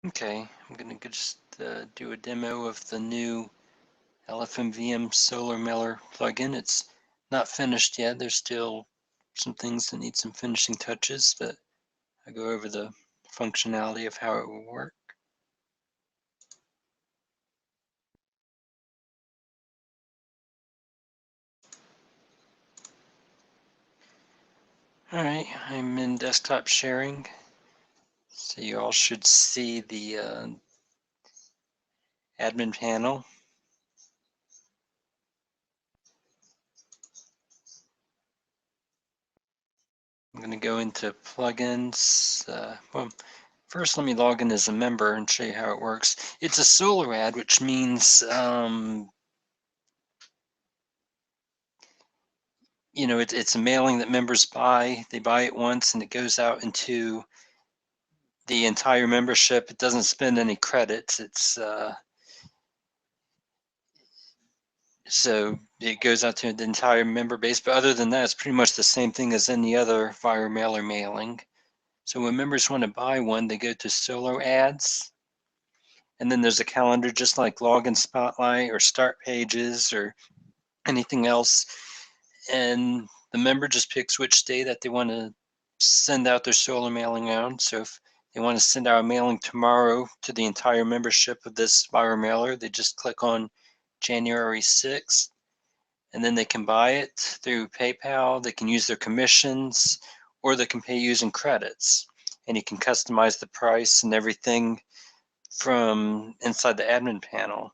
Okay, I'm going to just do a demo of the new LFMVM Solar Mailer plugin. It's not finished yet. There's still some things that need some finishing touches, but I go over the functionality of how it will work. All right, I'm in desktop sharing. So you all should see the admin panel. I'm going to go into plugins. Well, first let me log in as a member and show you how it works. It's a solar ad, which means it's a mailing that members buy. They buy it once and it goes out into the entire membership. It doesn't spend any credits. So it goes out to the entire member base. But other than that, it's pretty much the same thing as any other Fire Mailer mailing. So when members want to buy one, they go to Solar Ads, and then there's a calendar just like Login Spotlight or Start Pages or anything else. And the member just picks which day that they want to send out their solar mailing on. So if they want to send out a mailing tomorrow to the entire membership of this Fire Mailer, they just click on January 6th, and then they can buy it through PayPal. They can use their commissions, or they can pay using credits. And you can customize the price and everything from inside the admin panel.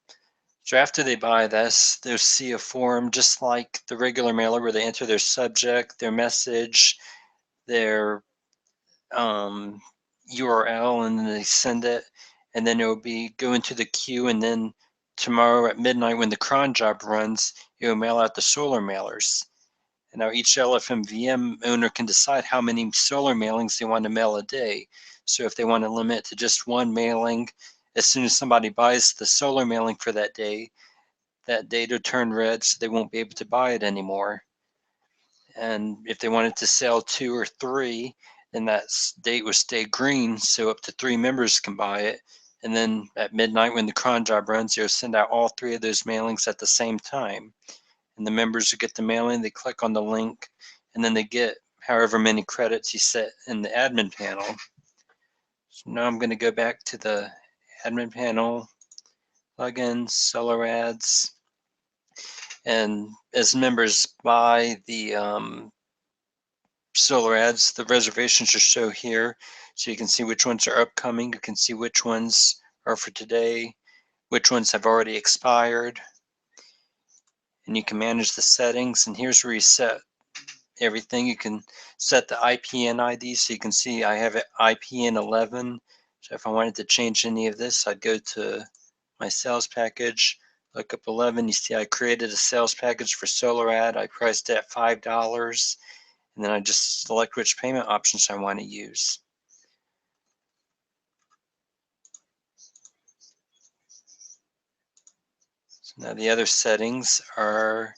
So after they buy this, they'll see a form just like the regular mailer where they enter their subject, their message, their URL, and then they send it. And then it will be go into the queue, and then tomorrow at midnight when the cron job runs, it will mail out the solar mailers. And now each LFMVM owner can decide how many solar mailings they want to mail a day. So if they want to limit it to just one mailing, as soon as somebody buys the solar mailing for that day will turn red, so they won't be able to buy it anymore. And if they wanted to sell 2 or 3, then that date will stay green, so up to 3 members can buy it. And then at midnight when the cron job runs, they'll send out all 3 of those mailings at the same time. And the members who get the mailing, they click on the link, and then they get however many credits you set in the admin panel. So now I'm going to go back to the admin panel, plugins, solar ads, and as members buy the solar ads, the reservations are shown here, so you can see which ones are upcoming. You can see which ones are for today, which ones have already expired, and you can manage the settings. And here's where you set everything. You can set the IPN ID, so you can see I have it IPN 11. So if I wanted to change any of this, I'd go to my sales package, look up 11. You see I created a sales package for solar ad. I priced it at $5, and then I just select which payment options I want to use. So now the other settings are,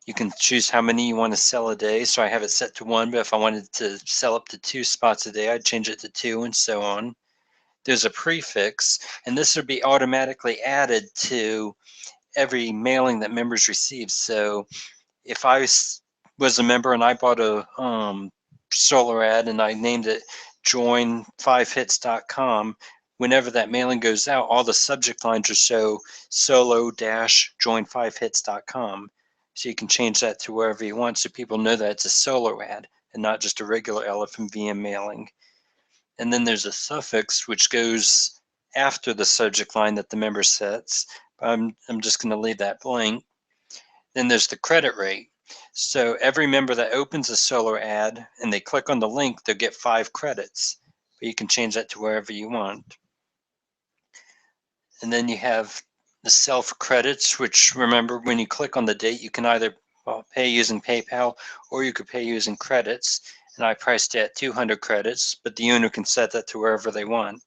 you can choose how many you want to sell a day. So I have it set to 1, but if I wanted to sell up to 2 spots a day, I'd change it to 2, and so on. There's a prefix, and this would be automatically added to every mailing that members receive. So if I was a member and I bought a solar ad and I named it join5hits.com, whenever that mailing goes out, all the subject lines will show solo-join5hits.com. So you can change that to wherever you want so people know that it's a solar ad and not just a regular LFMVM mailing. And then there's a suffix which goes after the subject line that the member sets. I'm just going to leave that blank. Then there's the credit rate. So every member that opens a solar ad and they click on the link, they'll get 5 credits. But you can change that to wherever you want. And then you have the self credits, which, remember, when you click on the date, you can either pay using PayPal or you could pay using credits. And I priced it at 200 credits, but the owner can set that to wherever they want.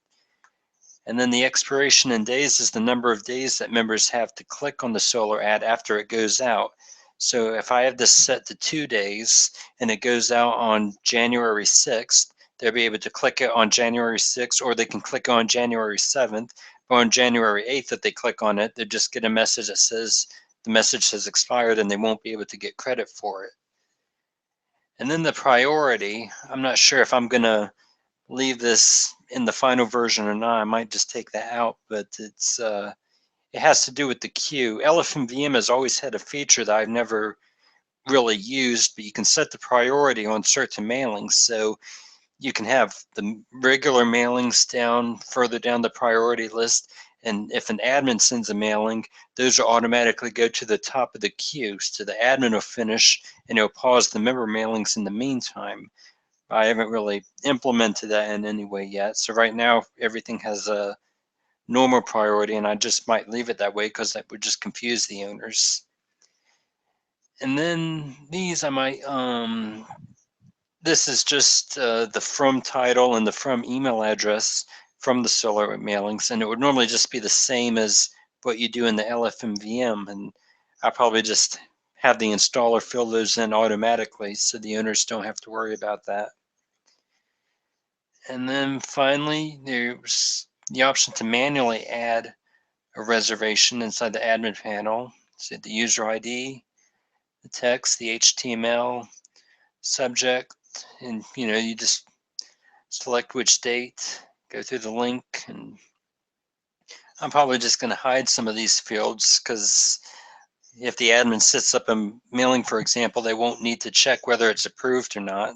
And then the expiration in days is the number of days that members have to click on the solar ad after it goes out. So if I have this set to 2 days and it goes out on January 6th, they'll be able to click it on January 6th, or they can click on January 7th. But on January 8th, if they click on it, they just get a message that says the message has expired and they won't be able to get credit for it. And then the priority, I'm not sure if I'm going to leave this in the final version or not. I might just take that out, but it has to do with the queue. LFMVM has always had a feature that I've never really used, but you can set the priority on certain mailings. So you can have the regular mailings down further down the priority list, and if an admin sends a mailing, those will automatically go to the top of the queue. So the admin will finish and it'll pause the member mailings in the meantime. I haven't really implemented that in any way yet. So right now everything has a normal priority, and I just might leave it that way because that would just confuse the owners. And then these I might this is just the from title and the from email address from the SolarWare mailings, and it would normally just be the same as what you do in the LFMVM, and I'll probably just have the installer fill those in automatically so the owners don't have to worry about that. And then finally, there's the option to manually add a reservation inside the admin panel. So the user ID, the text, the HTML, subject, and you just select which date, go through the link, and I'm probably just going to hide some of these fields because if the admin sets up a mailing, for example, they won't need to check whether it's approved or not.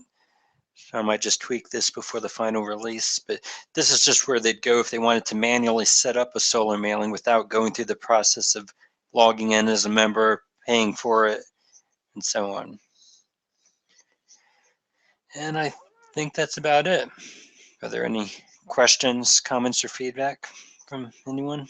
So I might just tweak this before the final release, but this is just where they'd go if they wanted to manually set up a solar mailing without going through the process of logging in as a member, paying for it, and so on. And I think that's about it. Are there any questions, comments, or feedback from anyone?